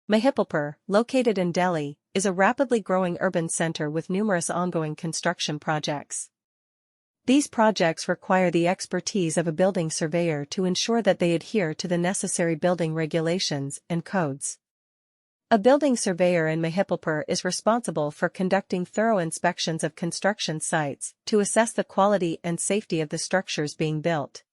Mahipalpur, located in Delhi, is a rapidly growing urban center with numerous ongoing construction projects. These projects require the expertise of a building surveyor to ensure that they adhere to the necessary building regulations and codes. A building surveyor in Mahipalpur is responsible for conducting thorough inspections of construction sites to assess the quality and safety of the structures being built.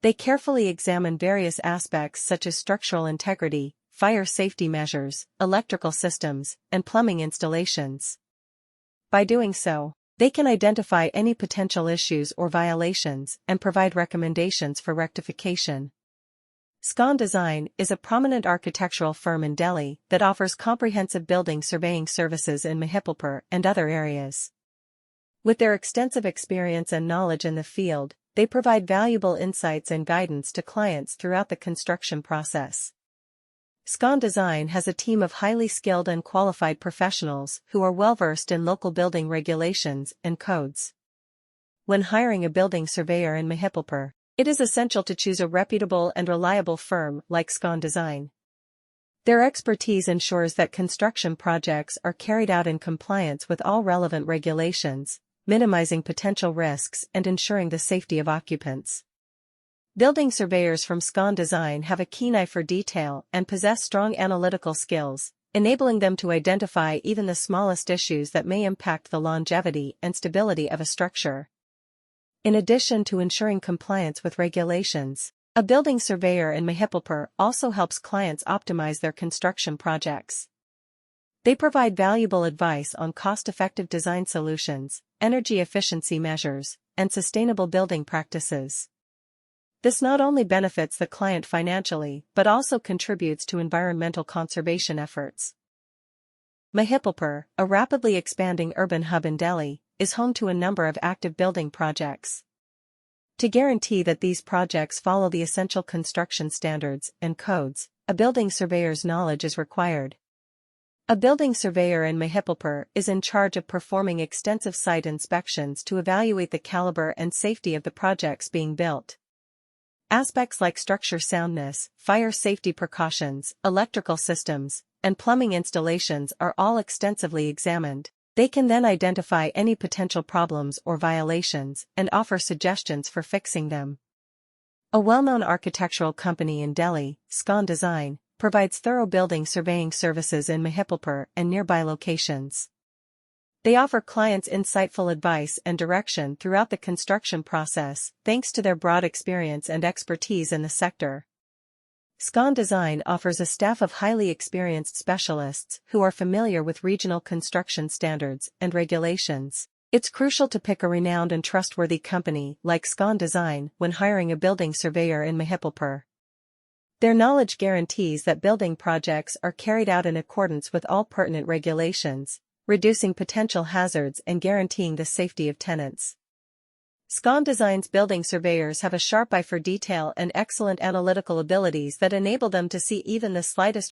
They carefully examine various aspects such as structural integrity, fire safety measures, electrical systems, and plumbing installations. By doing so, they can identify any potential issues or violations and provide recommendations for rectification. Scon Design is a prominent architectural firm in Delhi that offers comprehensive building surveying services in Mahipalpur and other areas. With their extensive experience and knowledge in the field, they provide valuable insights and guidance to clients throughout the construction process. Scon Design has a team of highly skilled and qualified professionals who are well-versed in local building regulations and codes. When hiring a building surveyor in Mahipalpur, it is essential to choose a reputable and reliable firm like Scon Design. Their expertise ensures that construction projects are carried out in compliance with all relevant regulations, minimizing potential risks and ensuring the safety of occupants. Building surveyors from Scon Design have a keen eye for detail and possess strong analytical skills, enabling them to identify even the smallest issues that may impact the longevity and stability of a structure. In addition to ensuring compliance with regulations, a building surveyor in Mahipalpur also helps clients optimize their construction projects. They provide valuable advice on cost-effective design solutions, energy efficiency measures, and sustainable building practices. This not only benefits the client financially but also contributes to environmental conservation efforts. Mahipalpur, a rapidly expanding urban hub in Delhi, is home to a number of active building projects. To guarantee that these projects follow the essential construction standards and codes, a building surveyor's knowledge is required. A building surveyor in Mahipalpur is in charge of performing extensive site inspections to evaluate the caliber and safety of the projects being built. Aspects like structure soundness, fire safety precautions, electrical systems, and plumbing installations are all extensively examined. They can then identify any potential problems or violations and offer suggestions for fixing them. A well-known architectural company in Delhi, Scon Design, provides thorough building surveying services in Mahipalpur and nearby locations. They offer clients insightful advice and direction throughout the construction process, thanks to their broad experience and expertise in the sector. Scon Design offers a staff of highly experienced specialists who are familiar with regional construction standards and regulations. It's crucial to pick a renowned and trustworthy company like Scon Design when hiring a building surveyor in Mahipalpur. Their knowledge guarantees that building projects are carried out in accordance with all pertinent regulations, reducing potential hazards and guaranteeing the safety of tenants. Scon Design's building surveyors have a sharp eye for detail and excellent analytical abilities that enable them to see even the slightest